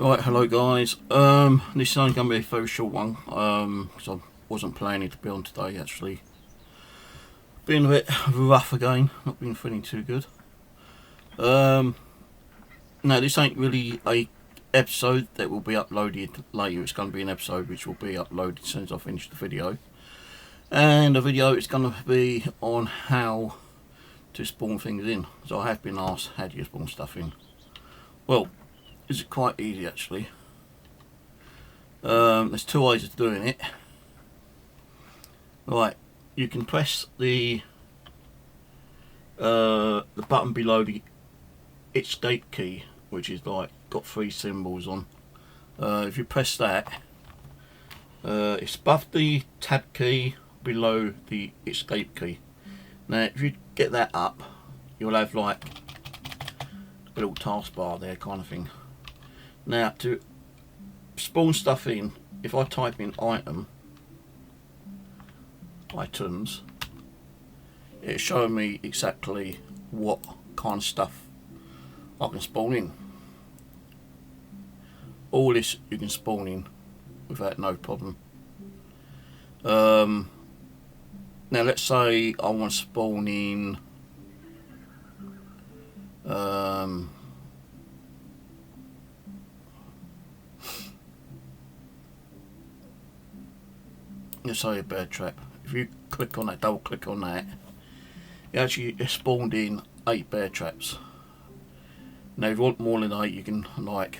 Right, hello guys. This is only going to be a very short one, because I wasn't planning to be on today actually. Been a bit rough again, not been feeling too good. Now this ain't really a episode that will be uploaded later. It's going to be an episode which will be uploaded as soon as I finish the video. And the video is going to be on how to spawn things in. So I have been asked, how do you spawn stuff in? Well, it's quite easy actually. There's two ways of doing it. Right, you can press the button below the escape key, which is like got three symbols on. If you press that, it's above the tab key, below the escape key. Now if you get that up, you'll have like a little taskbar there kind of thing. Now to spawn stuff in, if I type in items, it's showing me exactly what kind of stuff I can spawn in. All this you can spawn in without no problem. Now let's say I want to spawn in let's say a bear trap. If you click on that, double click on that, it actually spawned in 8 bear traps. Now if you want more than 8, you can like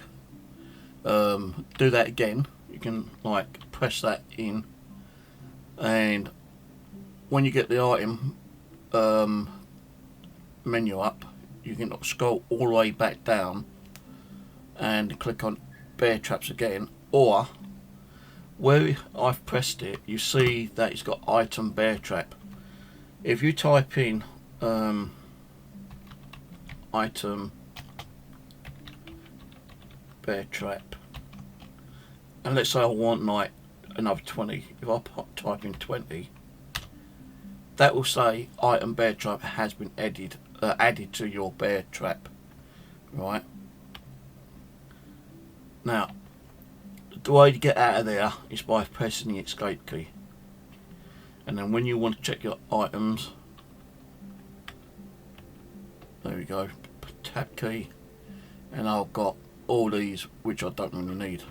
do that again. You can like press that in, and when you get the item menu up, you can scroll all the way back down and click on bear traps again, or where I've pressed it, you see that it's got item bear trap. If you type in item bear trap, and let's say I want like another 20, if I type in 20, that will say item bear trap has been added to your bear trap. Right, now the way to get out of there is by pressing the escape key, and then when you want to check your items, there we go, tab key, and I've got all these which I don't really need.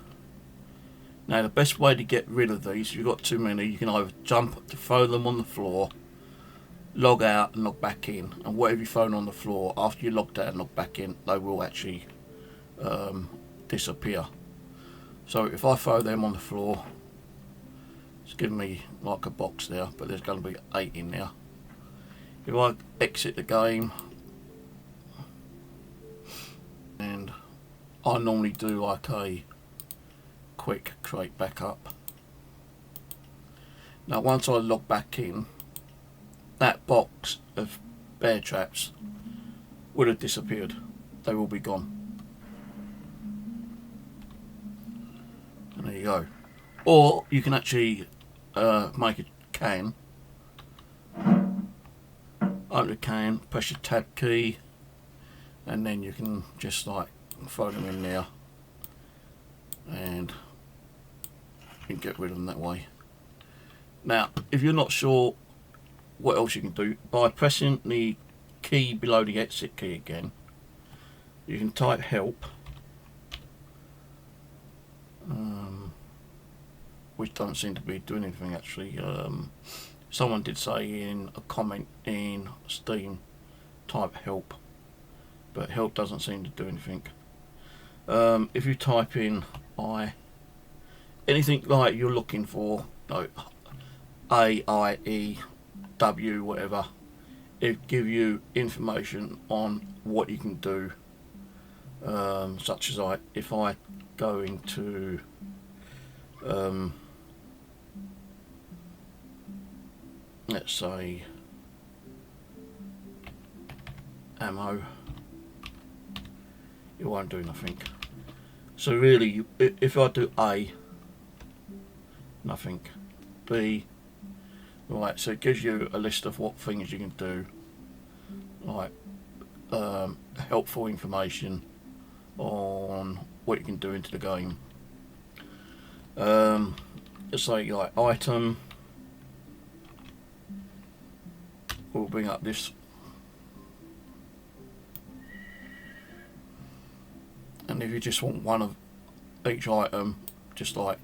Now the best way to get rid of these, if you've got too many, you can either jump to throw them on the floor, log out and log back in, and whatever you throw on the floor, after you logged out and log back in, they will actually disappear. So if I throw them on the floor, it's giving me like a box there, but there's going to be 8 in there. If I exit the game, and I normally do like a quick create backup. Now once I log back in, that box of bear traps would have disappeared. They will be gone. And there you go. Or you can actually make a can. Open the can, press your tab key, and then you can just like throw them in there, and you can get rid of them that way. Now if you're not sure what else you can do, by pressing the key below the exit key again, you can type help, which don't seem to be doing anything actually. Someone did say in a comment in Steam, type help, but help doesn't seem to do anything. If you type in anything like you're looking for, like AIE W, whatever, it give you information on what you can do, such as like if I go into let's say ammo, it won't do nothing. So really, if I do A, nothing. B, right, so it gives you a list of what things you can do, like helpful information on what you can do into the game. Let's say like item, we'll bring up this, and if you just want one of each item, just like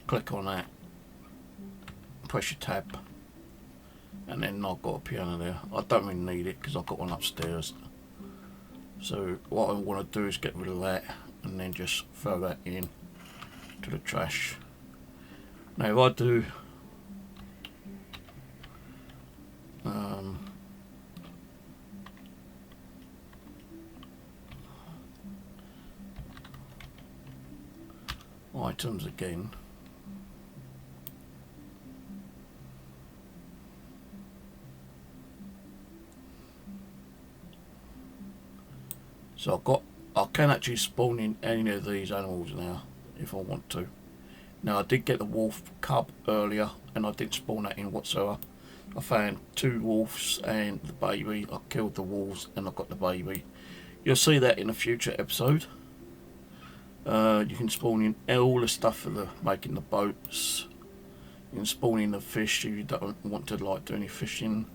click on that, press your tab, and then I've got a piano there. I don't really need it because I've got one upstairs. So what I want to do is get rid of that and then just throw that in to the trash. Now if I do items again, so I can actually spawn in any of these animals now if I want to. Now I did get the wolf cub earlier and I didn't spawn that in whatsoever. I found 2 wolves and the baby. I killed the wolves and I got the baby. You'll see that in a future episode. You can spawn in all the stuff for the making the boats. You can spawn in the fish if you don't want to like do any fishing.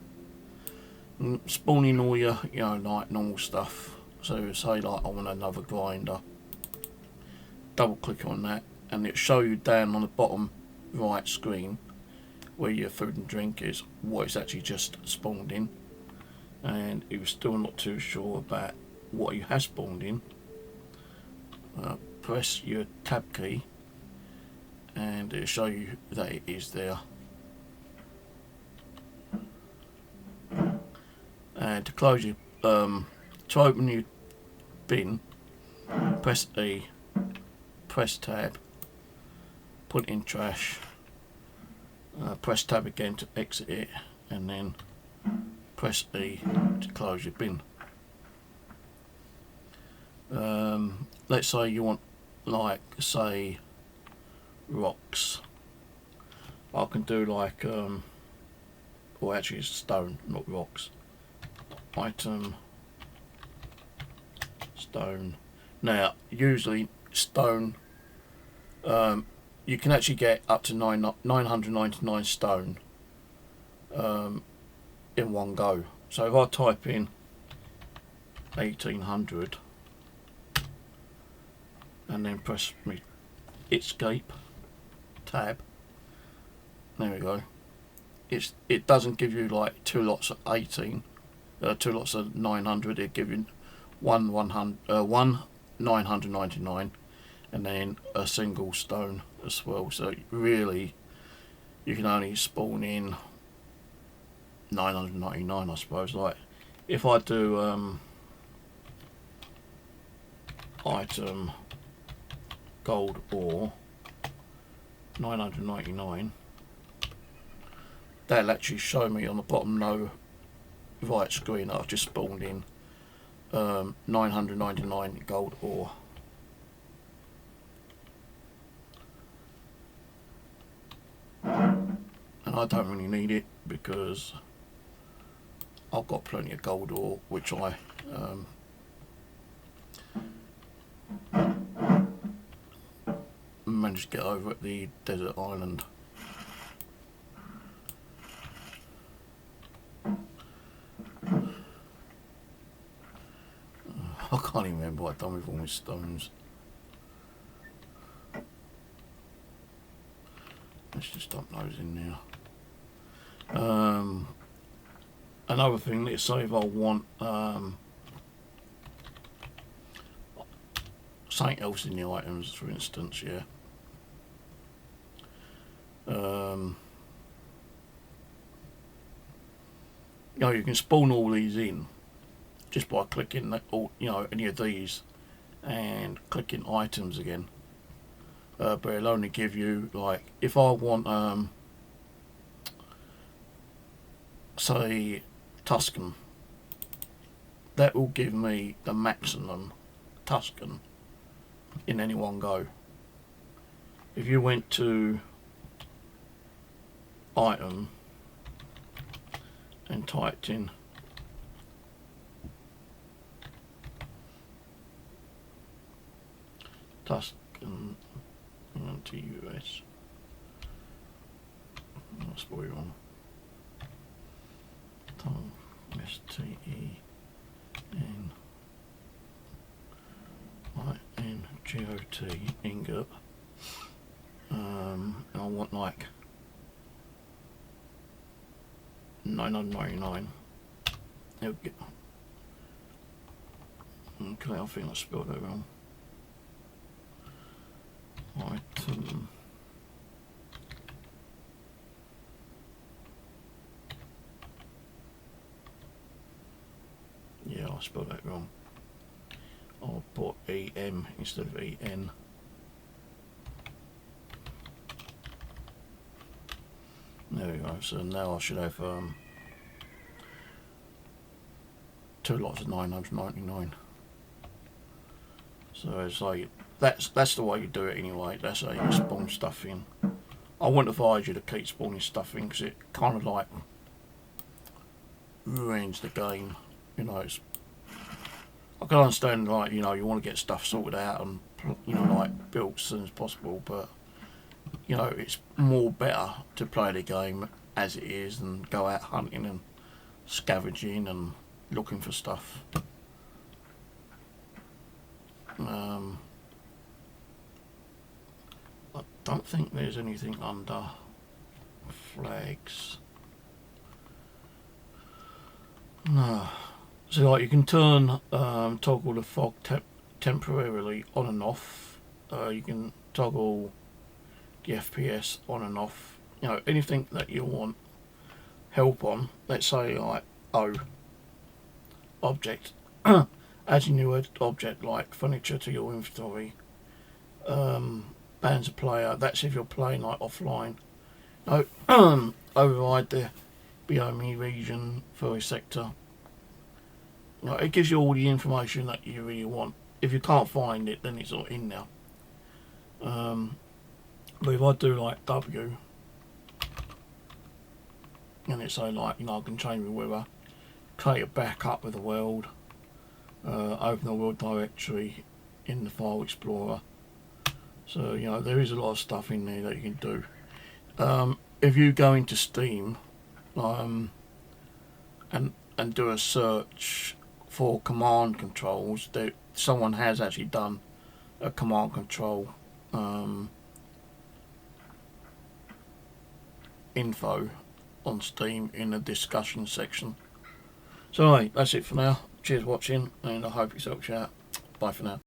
And spawn in all your like normal stuff. So say like I want another grinder. Double click on that and it'll show you down on the bottom right screen where your food and drink is, what it's actually just spawned in. And if you're still not too sure about what you have spawned in, press your tab key and it'll show you that it is there. And to close your to open your bin, press E, press tab, put it in trash, press tab again to exit it, and then press E to close your bin. Let's say you want like say rocks. I can do like well actually it's stone, not rocks. Item stone. Now usually stone you can actually get up to 999 stone in one go. So if I type in 1800 and then press me escape tab, there we go. It doesn't give you like 2 lots of 18, 2 lots of 900. It gives you one 999 and then a single stone as well. So really you can only spawn in 999 I suppose. Like if I do item gold ore 999, that'll actually show me on the bottom right screen that I've just spawned in 999 gold ore. And I don't really need it because I've got plenty of gold ore which I managed to get over at the desert island. I can't even remember what I've done with all my stones. Let's just dump those in there. Another thing, let's say if I want something else in the items, for instance, yeah. You can spawn all these in just by clicking that, or any of these, and clicking items again. But it'll only give you like if I want say Tuscan, that will give me the maximum Tuscan in any one go. If you went to item and typed in Tuscan TUS. That's what we're on. STENINGOT ingot. And I want like 999. There we go. Okay, I think I spelled that wrong. Item. Yeah, I spelled that wrong. I'll put EM instead of EN. There we go. So now I should have 2 lots of 999. So it's like that's the way you do it anyway. That's how you spawn stuff in. I wouldn't advise you to keep spawning stuff in because it kind of like ruins the game. You know, I can understand like you want to get stuff sorted out and like built as soon as possible, but it's more better to play the game as it is than go out hunting and scavenging and looking for stuff. I don't think there's anything under flags. No. So like you can turn toggle the fog temporarily on and off. You can toggle the FPS on and off. Anything that you want help on. Let's say like object. Add a new object like furniture to your inventory. Bans a player. That's if you're playing like offline. No, override the BOME region for a sector. It gives you all the information that you really want. If you can't find it, then it's not in there. But if I do like W, and it's say like I can change the weather, create a backup of the world, open the world directory in the file explorer. So there is a lot of stuff in there that you can do. If you go into Steam and do a search for command controls, someone has actually done a command control info on Steam in the discussion section. So anyway, that's it for now. Cheers for watching, and I hope it's helped you out. Bye for now.